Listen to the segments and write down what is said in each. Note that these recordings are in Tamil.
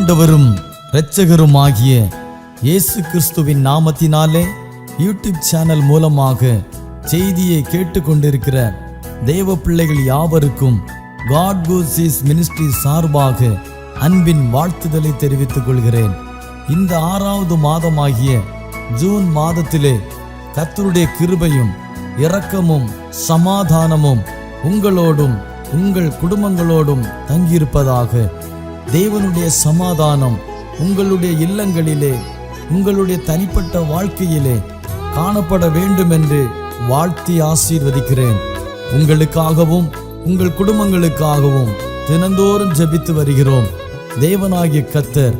ஆண்டவரும் இரட்சகருமாகிய இயேசு கிறிஸ்துவின் நாமத்தினாலே யூடியூப் சேனல் மூலமாக செய்தியை கேட்டுக்கொண்டிருக்கிற தேவ பிள்ளைகள் யாவருக்கும் காட் கோசிஸ் மினிஸ்ட்ரி சார்பாக அன்பின் வாழ்த்துதலை தெரிவித்துக் கொள்கிறேன். இந்த 6வது மாதமாகிய ஜூன் மாதத்திலே கர்த்தருடைய கிருபையும் இரக்கமும் சமாதானமும் உங்களோடும் உங்கள் குடும்பங்களோடும் தங்கியிருப்பதாக. தேவனுடைய சமாதானம் உங்களுடைய இல்லங்களிலே உங்களுடைய தனிப்பட்ட வாழ்க்கையிலே காணப்பட வேண்டும் என்று வாழ்த்தி ஆசீர்வதிக்கிறேன். உங்களுக்காகவும் உங்கள் குடும்பங்களுக்காகவும் தினந்தோறும் ஜெபித்து வருகிறோம். தேவனாகிய கர்த்தர்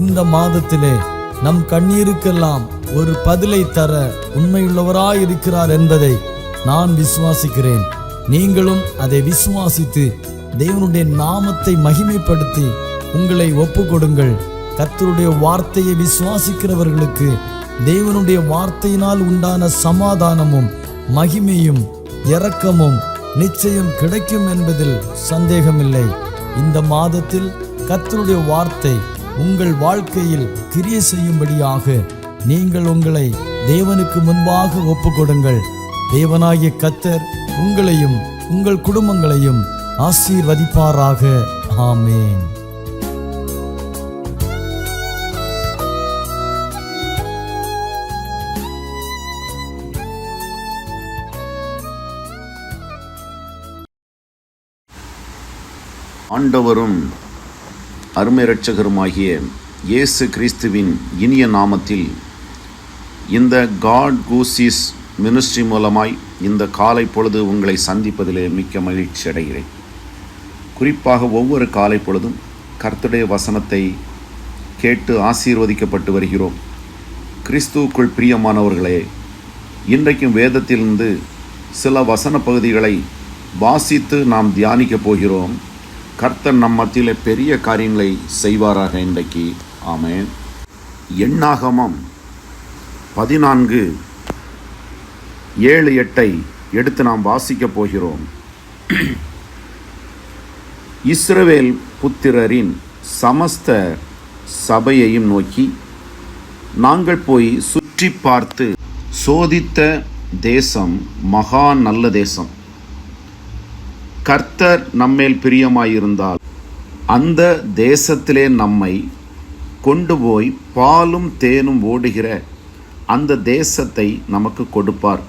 இந்த மாதத்திலே நம் கண்ணீருக்கெல்லாம் ஒரு பதிலை தர உண்மையுள்ளவராயிருக்கிறார் என்பதை நான் விசுவாசிக்கிறேன். நீங்களும் அதை விசுவாசித்து தேவனுடைய நாமத்தை மகிமைப்படுத்தி உங்களை ஒப்பு கொடுங்கள். கர்த்தருடைய வார்த்தையை விசுவாசிக்கிறவர்களுக்கு தேவனுடைய வார்த்தையினால் உண்டான சமாதானமும் மகிமையும் இரக்கமும் நிச்சயம் கிடைக்கும் என்பதில் சந்தேகமில்லை. இந்த மாதத்தில் கர்த்தருடைய வார்த்தை உங்கள் வாழ்க்கையில் கிரியை செய்யும்படியாக நீங்கள் உங்களை தேவனுக்கு முன்பாக ஒப்பு கொடுங்கள். தேவனாகிய கர்த்தர் உங்களையும் உங்கள் குடும்பங்களையும் ஆசீர்வதிப்பாராக. ஆமென். ஆண்டவரும் அருமை இரட்சகருமாகிய இயேசு கிறிஸ்துவின் இனிய நாமத்தில் இந்த காட் கோசிஸ் மினிஸ்ட்ரி மூலமாய் இந்த காலை பொழுது உங்களை சந்திப்பதிலே மிக்க மகிழ்ச்சி அடைகிறேன். குறிப்பாக ஒவ்வொரு காலை பொழுதும் கர்த்தருடைய வசனத்தை கேட்டு ஆசீர்வதிக்கப்பட்டு வருகிறோம். கிறிஸ்துவுக்குள் பிரியமானவர்களே, இன்றைக்கும் வேதத்திலிருந்து சில வசன பகுதிகளை வாசித்து நாம் தியானிக்கப் போகிறோம். கர்த்தர் நம் மத்தியிலே பெரிய காரியங்களை செய்வாராக இன்றைக்கு. ஆமென். எண்ணாகமம் 14:7-8 எடுத்து நாம் வாசிக்கப் போகிறோம். இஸ்ரவேல் புத்திரரின் சமஸ்த சபையையும் நோக்கி, நாங்கள் போய் சுற்றி பார்த்து சோதித்த தேசம் மகா நல்ல தேசம். கர்த்தர் நம்மேல் பிரியமாயிருந்தால் அந்த தேசத்திலே நம்மை கொண்டு போய் பாலும் தேனும் ஓடுகிற அந்த தேசத்தை நமக்கு கொடுப்பார்.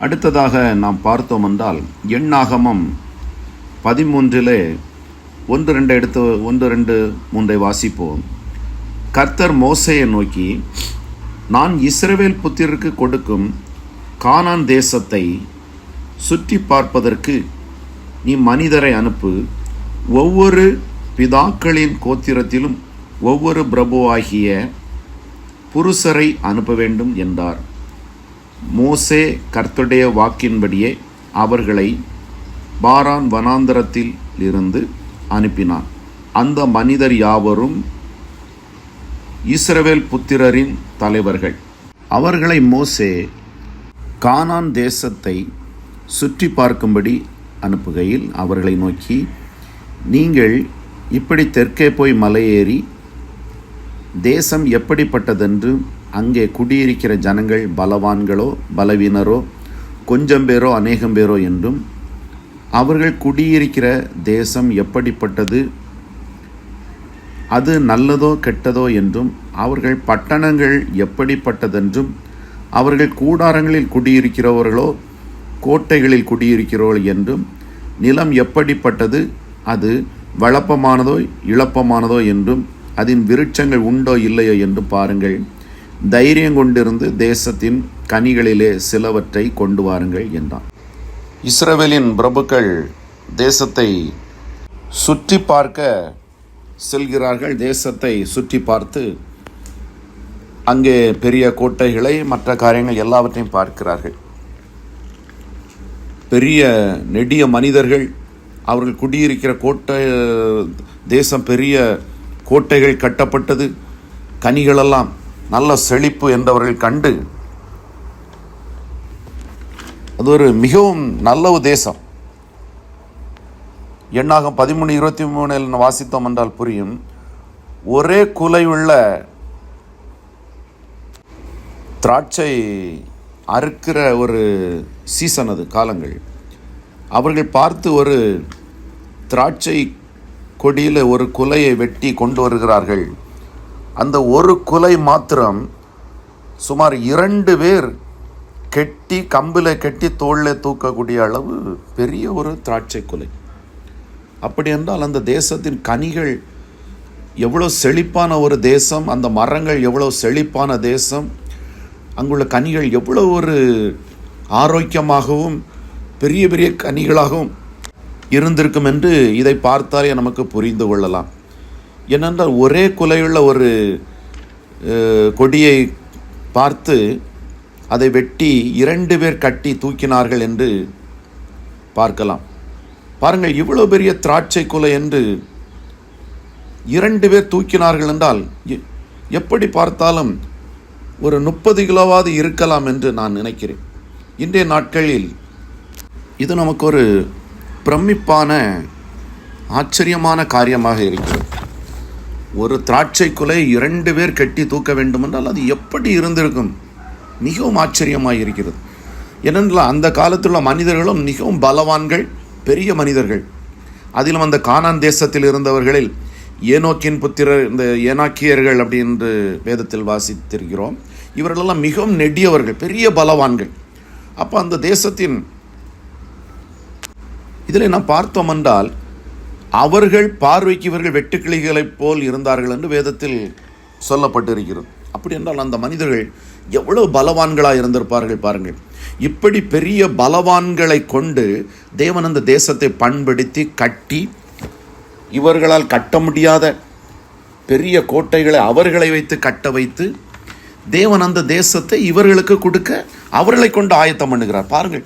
அடுத்ததாக நாம் பார்த்தோம் என்றால் எண்ணாகமம் 13:1-2 எடுத்து 1-2-3 வாசிப்போம். கர்த்தர் மோசேயை நோக்கி, நான் இஸ்ரவேல் புத்திரருக்கு கொடுக்கும் கானான் தேசத்தை சுற்றி பார்ப்பதற்கு நீ மனிதரை அனுப்பு. ஒவ்வொரு பிதாக்களின் கோத்திரத்திலும் ஒவ்வொரு பிரபுவாகிய புருஷரை அனுப்ப வேண்டும் என்றார். மோசே கர்த்தருடைய வாக்கின்படியே அவர்களை பாரான் வனாந்தரத்தில் இருந்து அனுப்பினார். அந்த மனிதர் யாவரும் இஸ்ரவேல் புத்திரரின் தலைவர்கள். அவர்களை மோசே கானான் தேசத்தை சுற்றி பார்க்கும்படி அனுப்புகையில் அவர்களை நோக்கி, நீங்கள் இப்படி தெற்கே போய் மலையேறி தேசம் எப்படிப்பட்டதென்று, அங்கே குடியிருக்கிற ஜனங்கள் பலவான்களோ பலவீனரோ கொஞ்சம் பேரோ அநேகம் பேரோ என்றும், அவர்கள் குடியிருக்கிற தேசம் எப்படிப்பட்டது, அது நல்லதோ கெட்டதோ என்றும், அவர்கள் பட்டணங்கள் எப்படிப்பட்டதென்றும், அவர்கள் கூடாரங்களில் குடியிருக்கிறவர்களோ கோட்டைகளில் குடியிருக்கிறவர்கள் என்றும், நிலம் எப்படிப்பட்டது, அது வளப்பமானதோ இளப்பமானதோ என்றும், அதன் விருட்சங்கள் உண்டோ இல்லையோ என்றும் பாருங்கள். தைரியம் கொண்டிருந்து தேசத்தின் கனிகளிலே சிலவற்றை கொண்டு வாருங்கள் என்றான். இஸ்ரவேலின் பிரபுக்கள் தேசத்தை சுற்றி பார்க்க செல்கிறார்கள். தேசத்தை சுற்றி பார்த்து அங்கே பெரிய கோட்டைகளை மற்ற காரியங்கள் எல்லாவற்றையும் பார்க்கிறார்கள். பெரிய நெடிய மனிதர்கள், அவர்கள் குடியிருக்கிற கோட்டை தேசம் பெரிய கோட்டைகள் கட்டப்பட்டது, கனிகளெல்லாம் நல்ல செழிப்பு என்றவர்கள் கண்டு, அது ஒரு மிகவும் நல்ல ஒரு தேசம். எண்ணாகம் 13:23 வாசித்தோம் என்றால் புரியும். ஒரே குலையுள்ள திராட்சை அறுக்கிற ஒரு சீசன், அது காலங்கள். அவர்கள் பார்த்து ஒரு திராட்சை கொடியில் ஒரு குலையை வெட்டி கொண்டு வருகிறார்கள். அந்த ஒரு குலை மாத்திரம் சுமார் 2 பேர் கெட்டி, கம்பில் கெட்டி தோளில் தூக்கக்கூடிய அளவு பெரிய ஒரு திராட்சை குலை. அப்படி என்றால் அந்த தேசத்தின் கனிகள் எவ்வளோ செழிப்பான ஒரு தேசம், அந்த மரங்கள் எவ்வளோ செழிப்பான தேசம், அங்குள்ள கனிகள் எவ்வளோ ஒரு ஆரோக்கியமாகவும் பெரிய பெரிய கனிகளாகவும் இருந்திருக்கும் என்று இதை பார்த்தாலே நமக்கு புரிந்து கொள்ளலாம். ஏனென்றால் ஒரே குலையுள்ள ஒரு கொடியை பார்த்து அதை வெட்டி 2 பேர் கட்டி தூக்கினார்கள் என்று பார்க்கலாம். பாருங்கள், இவ்வளோ பெரிய திராட்சை குலை என்று 2 பேர் தூக்கினார்கள் என்றால் எப்படி பார்த்தாலும் ஒரு 30 கிலோவாவது இருக்கலாம் என்று நான் நினைக்கிறேன். இன்றைய நாட்களில் இது நமக்கு ஒரு பிரமிப்பான ஆச்சரியமான காரியமாக இருக்கிறது. ஒரு திராட்சை குலை 2 பேர் கட்டி தூக்க வேண்டும் என்றால் அது எப்படி இருந்திருக்கும்? மிகவும் ஆச்சரியமாக இருக்கிறது. ஏனென்றால் அந்த காலத்தில் உள்ள மனிதர்களும் மிகவும் பலவான்கள், பெரிய மனிதர்கள். அதிலும் அந்த கானான் தேசத்தில் இருந்தவர்களில் ஏனோக்கின் புத்திரர், இந்த ஏனாக்கியர்கள் அப்படி என்று வேதத்தில் வாசித்திருக்கிறோம். இவர்களெல்லாம் மிகவும் நெடியவர்கள், பெரிய பலவான்கள். அப்போ அந்த தேசத்தின் இதில் நாம் பார்த்தோம் என்றால் அவர்கள் பார்வைக்கு இவர்கள் வெட்டுக்கிளிகளைப் போல் இருந்தார்கள் என்று வேதத்தில் சொல்லப்பட்டிருக்கிறது. அப்படி என்றால் அந்த மனிதர்கள் எவ்வளவு பலவான்களாக இருந்திருப்பார்கள் பாருங்கள். இப்படி பெரிய பலவான்களை கொண்டு தேவன் அந்த தேசத்தை பண்படுத்தி கட்டி, இவர்களால் கட்ட முடியாத பெரிய கோட்டைகளை அவர்களை வைத்து கட்ட வைத்து தேவன் அந்த தேசத்தை இவர்களுக்கு கொடுக்க அவர்களை கொண்டு ஆயத்தம் பண்ணுகிறார். பாருங்கள்,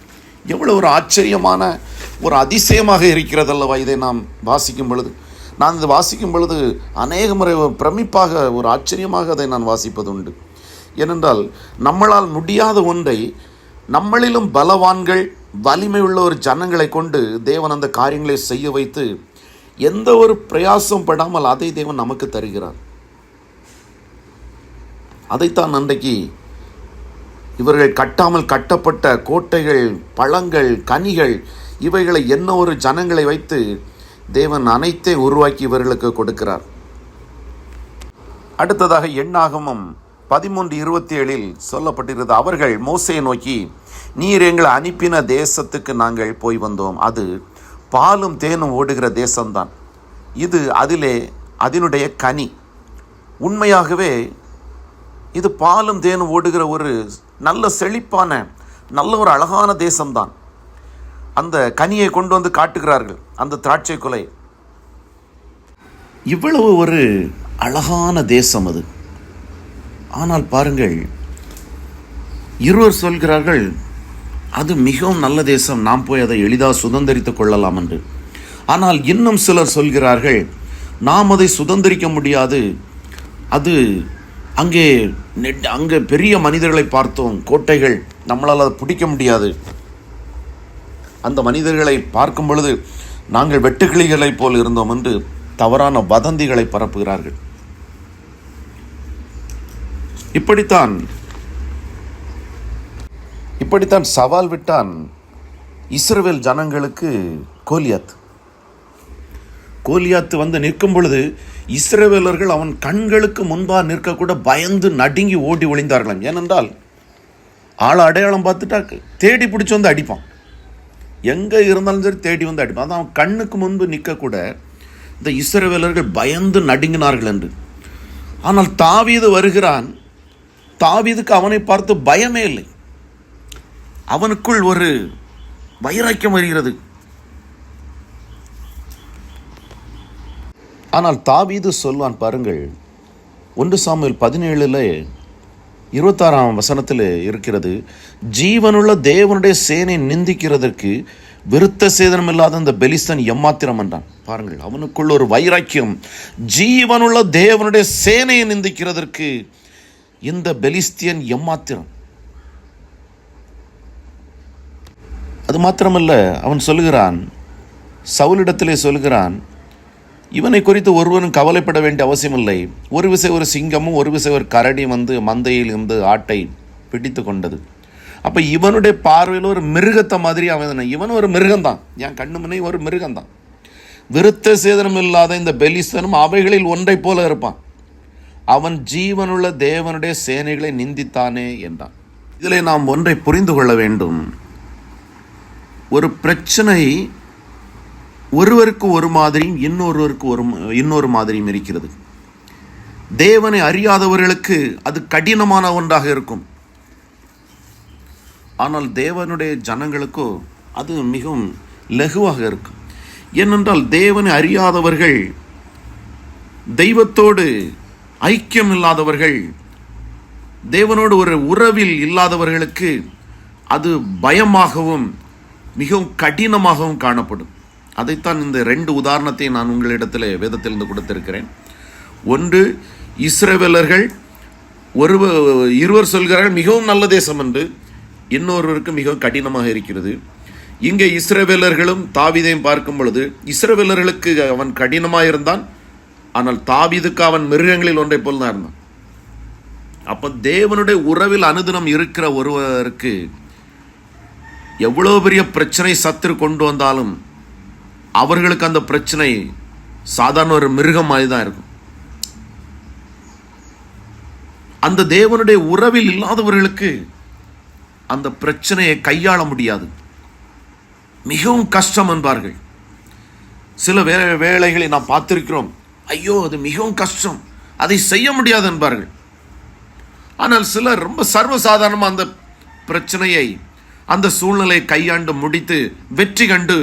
எவ்வளவு ஒரு ஆச்சரியமான ஒரு அதிசயமாக இருக்கிறது அல்லவா இதை நாம் வாசிக்கும் பொழுது. நான் இதை வாசிக்கும் பொழுது அநேக முறை பிரமிப்பாக, ஒரு ஆச்சரியமாக அதை நான் வாசிப்பது உண்டு. ஏனென்றால் நம்மளால் முடியாத ஒன்றை நம்மளிலும் பலவான்கள், வலிமை உள்ள ஒரு ஜனங்களை கொண்டு தேவன் அந்த காரியங்களை செய்ய வைத்து எந்த ஒரு பிரயாசம் படாமல் அதை தேவன் நமக்கு தருகிறார். அதைத்தான் அன்றைக்கு இவர்கள் கட்டாமல் கட்டப்பட்ட கோட்டைகள், பழங்கள், கனிகள், இவைகளை என்ன ஒரு ஜனங்களை வைத்து தேவன் அனைத்தை உருவாக்கி இவர்களுக்கு கொடுக்கிறார். அடுத்ததாக எண்ணாகமம் 13:27 சொல்லப்பட்டிருக்கிறது, அவர்கள் மோசேயை நோக்கி, நீர் எங்களை அனுப்பின தேசத்துக்கு நாங்கள் போய் வந்தோம். அது பாலும் தேனும் ஓடுகிற தேசம்தான். இது அதனுடைய கனி. உண்மையாகவே இது பாலும் தேனும் ஓடுகிற ஒரு நல்ல செழிப்பான, நல்ல ஒரு அழகான தேசம்தான். அந்த கனியை கொண்டு வந்து காட்டுகிறார்கள், அந்த திராட்சை குலை. இவ்வளவு ஒரு அழகான தேசம் அது. ஆனால் பாருங்கள், இருவர் சொல்கிறார்கள் அது மிகவும் நல்ல தேசம், நாம் போய் அதை எளிதாக சுதந்திரித்துக் கொள்ளலாம் என்று. ஆனால் இன்னும் சிலர் சொல்கிறார்கள், நாம் அதை சுதந்திரிக்க முடியாது, அது அங்கே பெரிய மனிதர்களை பார்த்தோம், கோட்டைகள், நம்மளால் அதை பிடிக்க முடியாது. அந்த மனிதர்களை பார்க்கும் பொழுது நாங்கள் வெட்டுக்கிளிகளைப் போல் இருந்தோம் என்று தவறான வதந்திகளை பரப்புகிறார்கள். இப்படித்தான் சவால் விட்டான் இஸ்ரவேல் ஜனங்களுக்கு கோலியாத் வந்து நிற்கும் பொழுது இஸ்ரவேலர்கள் அவன் கண்களுக்கு முன்பாக நிற்கக்கூட பயந்து நடுங்கி ஓடி ஒளிந்தார்களாம். ஏனென்றால் ஆளை அடையாளம் பார்த்துட்டா தேடி பிடிச்சி வந்து அடிப்பான், எங்கே இருந்தாலும் சரி தேடி வந்து அடிப்பான். அதான் அவன் கண்ணுக்கு முன்பு நிற்கக்கூட இந்த இஸ்ரவேலர்கள் பயந்து நடுங்கினார்கள் என்று. ஆனால் தாவீது வருகிறான். தாவீதுக்கு அவனை பார்த்து பயமே இல்லை, அவனுக்குள் ஒரு வைராக்கியம் வருகிறது. ஆனால் தாவீது சொல்வான் பாருங்கள், 1 சாமுவேல் 17:26 இருக்கிறது, ஜீவனுள்ள தேவனுடைய சேனை நிந்திக்கிறதற்கு விருத்த சேதனம் இல்லாத அந்த பெலிஸ்தன் எம்மாத்திரம் என்றான். பாருங்கள், அவனுக்குள்ள ஒரு வைராக்கியம். ஜீவனுள்ள தேவனுடைய சேனையை நிந்திக்கிறதற்கு இந்த பெலிஸ்தியன் எம்மாத்திரம். அது மாத்திரமல்ல, அவன் சொல்லுகிறான், சவுலிடத்திலே சொல்லுகிறான், இவனை குறித்து ஒருவனும் கவலைப்பட வேண்டிய அவசியமில்லை. ஒரு விசை ஒரு சிங்கமும் ஒரு விசை ஒரு கரடி வந்து மந்தையில் இருந்து ஆட்டை பிடித்து கொண்டது. அப்போ இவனுடைய பார்வையில் ஒரு மிருகத்தை மாதிரி இவன் ஒரு மிருகம்தான், என் கண்ணு முன்னே ஒரு மிருகம்தான். விருத்த சேதனம் இல்லாத இந்த பெலிஸ்தனும் அவைகளில் ஒன்றை போல இருப்பான். அவன் ஜீவனுள்ள தேவனுடைய சேனைகளை நிந்தித்தானே என்றான். இதில் நாம் ஒன்றை புரிந்து கொள்ள வேண்டும். ஒரு பிரச்சனை ஒருவருக்கு ஒரு மாதிரியும் இன்னொருவருக்கு இன்னொரு மாதிரியும் இருக்கிறது. தேவனை அறியாதவர்களுக்கு அது கடினமான ஒன்றாக இருக்கும். ஆனால் தேவனுடைய ஜனங்களுக்கோ அது மிகவும் லகுவாக இருக்கும். ஏனென்றால் தேவனை அறியாதவர்கள், தெய்வத்தோடு ஐக்கியம் இல்லாதவர்கள், தேவனோடு ஒரு உறவில் இல்லாதவர்களுக்கு அது பயமாகவும் மிகவும் கடினமாகவும் காணப்படும். அதைத்தான் இந்த 2 உதாரணத்தை நான் உங்களிடத்தில் வேதத்திலிருந்து கொடுத்திருக்கிறேன். ஒன்று, இஸ்ரவேலர்கள் இருவர் சொல்கிறார்கள் மிகவும் நல்ல தேசம் என்று, இன்னொருவருக்கு மிகவும் கடினமாக இருக்கிறது. இங்கே இஸ்ரவேலர்களும் தாவீதையும் பார்க்கும் பொழுது இஸ்ரவேலர்களுக்கு அவன் கடினமாக இருந்தான், ஆனால் தாவீதுக்கு அவன் மிருகங்களில் ஒன்றை போல் தான் இருந்தான். அப்போ தேவனுடைய உறவில் அனுதினம் இருக்கிற ஒருவருக்கு எவ்வளோ பெரிய பிரச்சனை சத்துரு கொண்டு வந்தாலும் அவர்களுக்கு அந்த பிரச்சனை சாதாரண ஒரு மிருகம் மாதிரி தான் இருக்கும். அந்த தேவனுடைய உறவில் இல்லாதவர்களுக்கு அந்த பிரச்சனையை கையாள முடியாது, மிகவும் கஷ்டம் என்பார்கள். சில வேளைகளை நாம் பார்த்திருக்கிறோம், ஐயோ அது மிகவும் கஷ்டம், அதை செய்ய முடியாது என்பார்கள். ஆனால் சிலர் ரொம்ப சர்வசாதாரணமாக அந்த பிரச்சனையை, அந்த சூழ்நிலையை கையாண்டு முடித்து வெற்றி கண்டு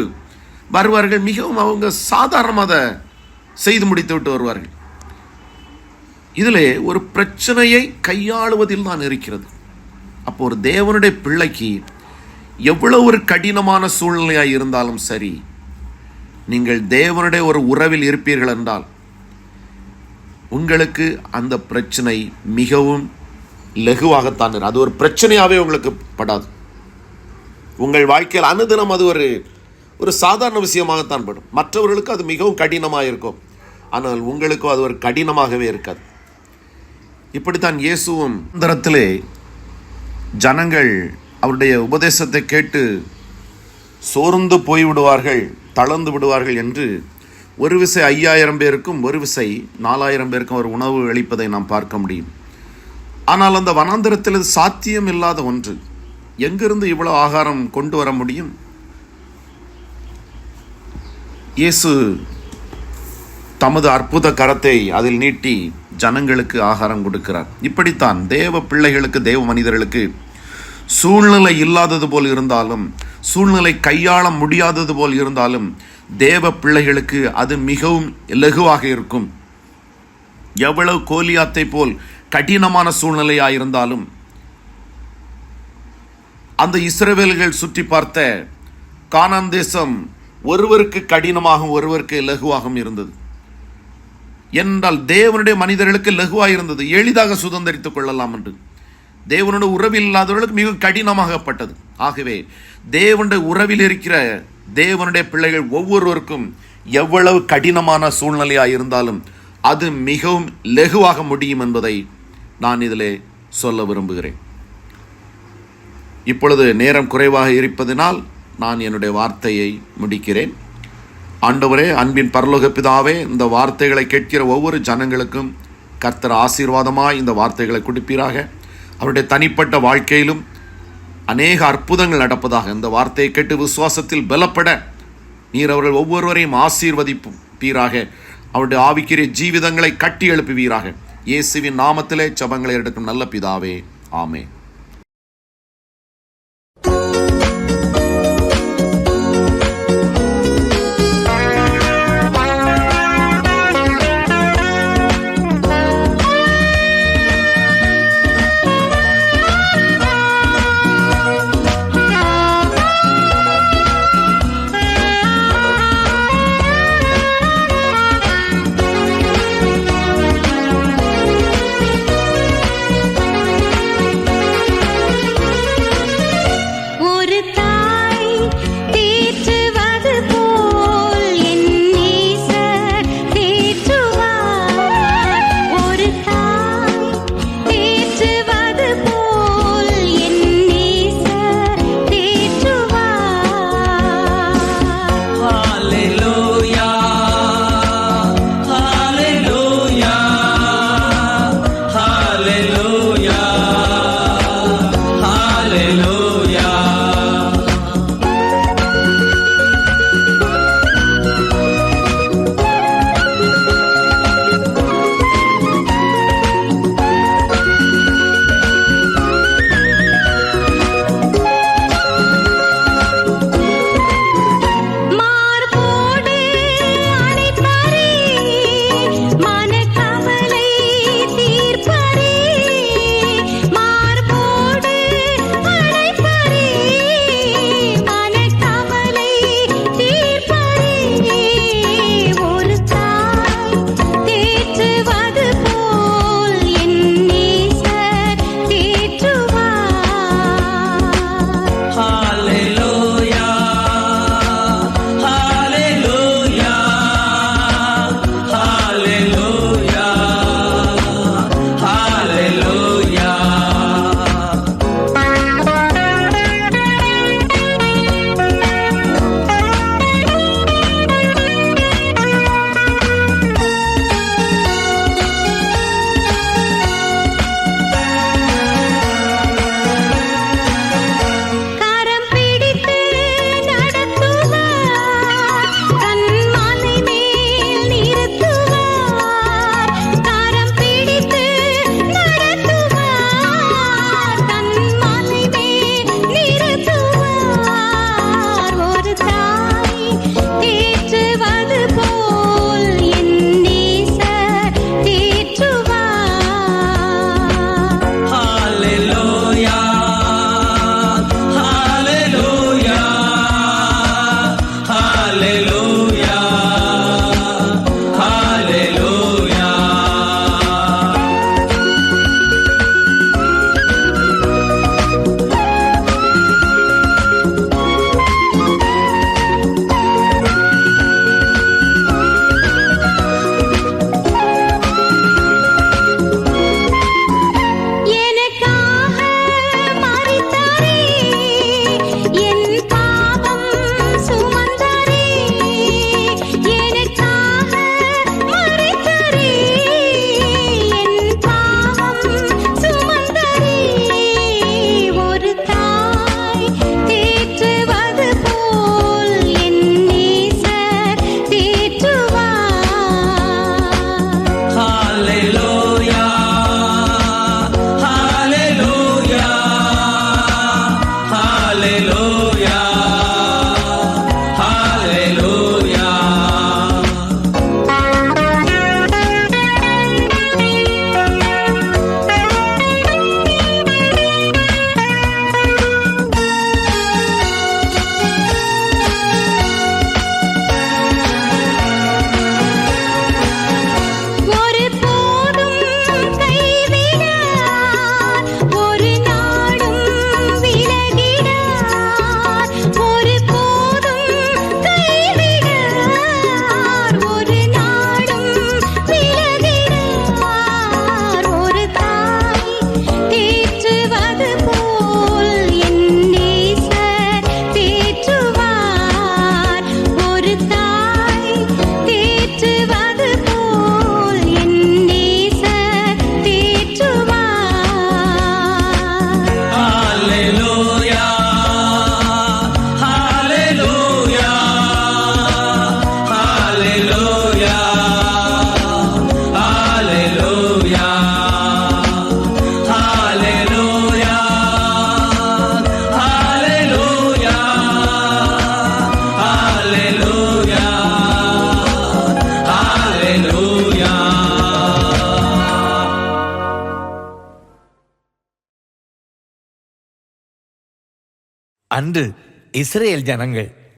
வருவார்கள். மிகவும் அவங்க சாதாரணமாக செய்து முடித்து விட்டு வருவார்கள். இதில் ஒரு பிரச்சனையை கையாளுவதில் தான் இருக்கிறது. அப்போ ஒரு தேவனுடைய பிள்ளைக்கு எவ்வளவு ஒரு கடினமான சூழ்நிலையாக இருந்தாலும் சரி, நீங்கள் தேவனுடைய ஒரு உறவில் இருப்பீர்கள் என்றால் உங்களுக்கு அந்த பிரச்சனை மிகவும் லகுவாகத்தான் இருக்கும். அது ஒரு பிரச்சனையாகவே உங்களுக்கு படாது. உங்கள் வாழ்க்கையில் அனுதினம் அது ஒரு சாதாரண விஷயமாகத்தான் படும். மற்றவர்களுக்கு அது மிகவும் கடினமாக இருக்கும், ஆனால் உங்களுக்கும் அது ஒரு கடினமாகவே இருக்காது. இப்படித்தான் இயேசுவும் தரத்திலே ஜனங்கள் அவருடைய உபதேசத்தை கேட்டு சோர்ந்து போய்விடுவார்கள், தளர்ந்து விடுவார்கள் என்று ஒரு விசை 5000 பேருக்கும் ஒரு விசை 4000 பேருக்கும் அவர் உணவு அளிப்பதை நாம் பார்க்க முடியும். ஆனால் அந்த வனாந்தரத்தில் இது சாத்தியம் இல்லாத ஒன்று. எங்கிருந்து இவ்வளவு ஆகாரம் கொண்டு வர முடியும்? இயேசு தமது அற்புத கரத்தை அதில் நீட்டி ஜனங்களுக்கு ஆகாரம் கொடுக்கிறார். இப்படித்தான் தேவ பிள்ளைகளுக்கு, தேவ மனிதர்களுக்கு சூழ்நிலை இல்லாதது போல் இருந்தாலும், சூழ்நிலை கையாள முடியாதது போல் இருந்தாலும், தேவ பிள்ளைகளுக்கு அது மிகவும் இலகுவாக இருக்கும். எவ்வளவு கோலியாத்தை போல் கடினமான சூழ்நிலையாயிருந்தாலும், அந்த இஸ்ரவேல்கள் சுற்றி பார்த்த கானான் தேசம் ஒருவருக்கு கடினமாகவும் ஒருவருக்கு இலகுவாகவும் இருந்தது. என்றால் தேவனுடைய மனிதர்களுக்கு லகுவாக இருந்தது, எளிதாக சுதந்திரித்துக் கொள்ளலாம் என்று. தேவனுடைய உறவில் இல்லாதவர்களுக்கு மிக கடினமாகப்பட்டது. ஆகவே தேவனுடைய உறவில் இருக்கிற தேவனுடைய பிள்ளைகள் ஒவ்வொருவருக்கும் எவ்வளவு கடினமான சூழ்நிலையாக இருந்தாலும் அது மிகவும் லகுவாக முடியும் என்பதை நான் இதிலே சொல்ல விரும்புகிறேன். இப்பொழுது நேரம் குறைவாக இருப்பதினால் நான் என்னுடைய வார்த்தையை முடிக்கிறேன். ஆண்டவரே, அன்பின் பரலோக பிதாவே, இந்த வார்த்தைகளை கேட்கிற ஒவ்வொரு ஜனங்களுக்கும் கர்த்தர் ஆசீர்வாதமாய் இந்த வார்த்தைகளை கொடுப்பீராக. அவருடைய தனிப்பட்ட வாழ்க்கையிலும் அநேக அற்புதங்கள் நடப்பதாக. இந்த வார்த்தையை கேட்டு விசுவாசத்தில் பலப்பட நீர் அவர்கள் ஒவ்வொருவரையும் ஆசீர்வதிப்பீராக. அவருடைய ஆவிக்குரிய ஜீவிதங்களை கட்டி எழுப்புவீராக. இயேசுவின் நாமத்திலே ஜெபங்களை எடுக்கும் நல்ல பிதாவே, ஆமென். அன்று இஸ்ரேல் ஜனங்கள்